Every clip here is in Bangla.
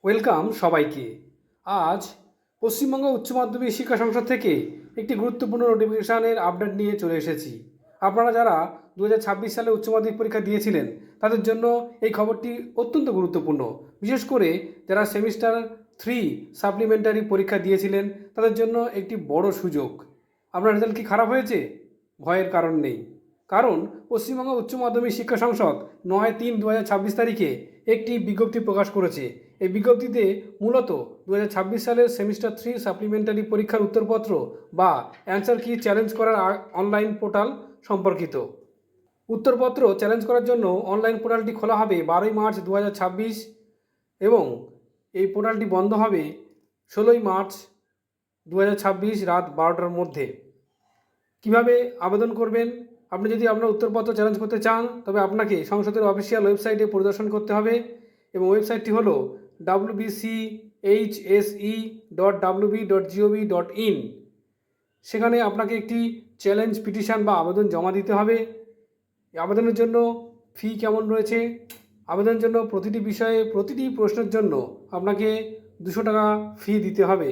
ওয়েলকাম সবাইকে। আজ পশ্চিমবঙ্গ উচ্চ মাধ্যমিক শিক্ষা সংসদ থেকে একটি গুরুত্বপূর্ণ নোটিফিকেশানের আপডেট নিয়ে চলে এসেছি। আপনারা যারা 2026 সালে উচ্চ মাধ্যমিক পরীক্ষা দিয়েছিলেন তাদের জন্য এই খবরটি অত্যন্ত গুরুত্বপূর্ণ। বিশেষ করে যারা সেমিস্টার 3 সাপ্লিমেন্টারি পরীক্ষা দিয়েছিলেন তাদের জন্য একটি বড় সুযোগ। আপনার রেজাল্ট কি খারাপ হয়েছে? ভয়ের কারণ নেই, কারণ পশ্চিমবঙ্গ উচ্চ মাধ্যমিক শিক্ষা সংসদ 9/3/2026 তারিখে একটি বিজ্ঞপ্তি প্রকাশ করেছে। এই বিজ্ঞপ্তিতে মূলত 2026 সালের সেমিস্টার 3 সাপ্লিমেন্টারি পরীক্ষার উত্তরপত্র বা অ্যান্সার কি চ্যালেঞ্জ করার অনলাইন পোর্টাল সম্পর্কিত। উত্তরপত্র চ্যালেঞ্জ করার জন্য অনলাইন পোর্টালটি খোলা হবে 12ই মার্চ 2026 এবং এই পোর্টালটি বন্ধ হবে 16ই মার্চ 2026 রাত 12টার মধ্যে। কিভাবে আবেদন করবেন? আপনি যদি আপনার উত্তরপত্র চ্যালেঞ্জ করতে চান তবে আপনাকে সংসদের অফিসিয়াল ওয়েবসাইটে পরিদর্শন করতে হবে এবং ওয়েবসাইটটি হলো wbchse.wb.gov.in। সেখানে আপনাকে একটি চ্যালেঞ্জ পিটিশন বা আবেদন জমা দিতে হবে। এই আবেদনের জন্য ফি কেমন রয়েছে? আবেদনের জন্য প্রতিটি বিষয়ে প্রতিটি প্রশ্নের জন্য আপনাকে 200 টাকা ফি দিতে হবে।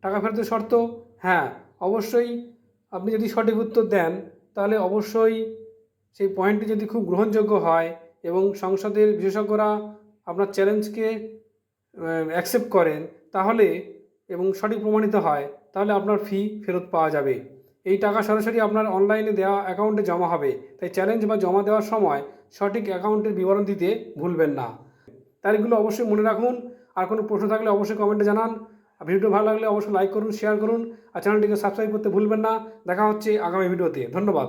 টাকা ফেরতের শর্ত, হ্যাঁ অবশ্যই আপনি যদি সঠিক উত্তর দেন তাহলে অবশ্যই সেই পয়েন্টটি যদি খুব গ্রহণযোগ্য হয় এবং সংসদের বিশেষজ্ঞরা আপনার চ্যালেঞ্জকে অ্যাকসেপ্ট করেন তাহলে এবং সঠিক প্রমাণিত হয় তাহলে আপনার ফি ফেরত পাওয়া যাবে। এই টাকা সরাসরি আপনার অনলাইনে দেওয়া অ্যাকাউন্টে জমা হবে, তাই চ্যালেঞ্জ বা জমা দেওয়ার সময় সঠিক অ্যাকাউন্টের বিবরণ দিতে ভুলবেন না। তারিখগুলো অবশ্যই মনে রাখুন। আর কোনো প্রশ্ন থাকলে অবশ্যই কমেন্টে জানান। আর ভিডিওটি ভালো লাগলে অবশ্যই লাইক করুন, শেয়ার করুন আর চ্যানেলটিকে সাবস্ক্রাইব করতে ভুলবেন না। দেখা হচ্ছে আগামী ভিডিওতে। ধন্যবাদ।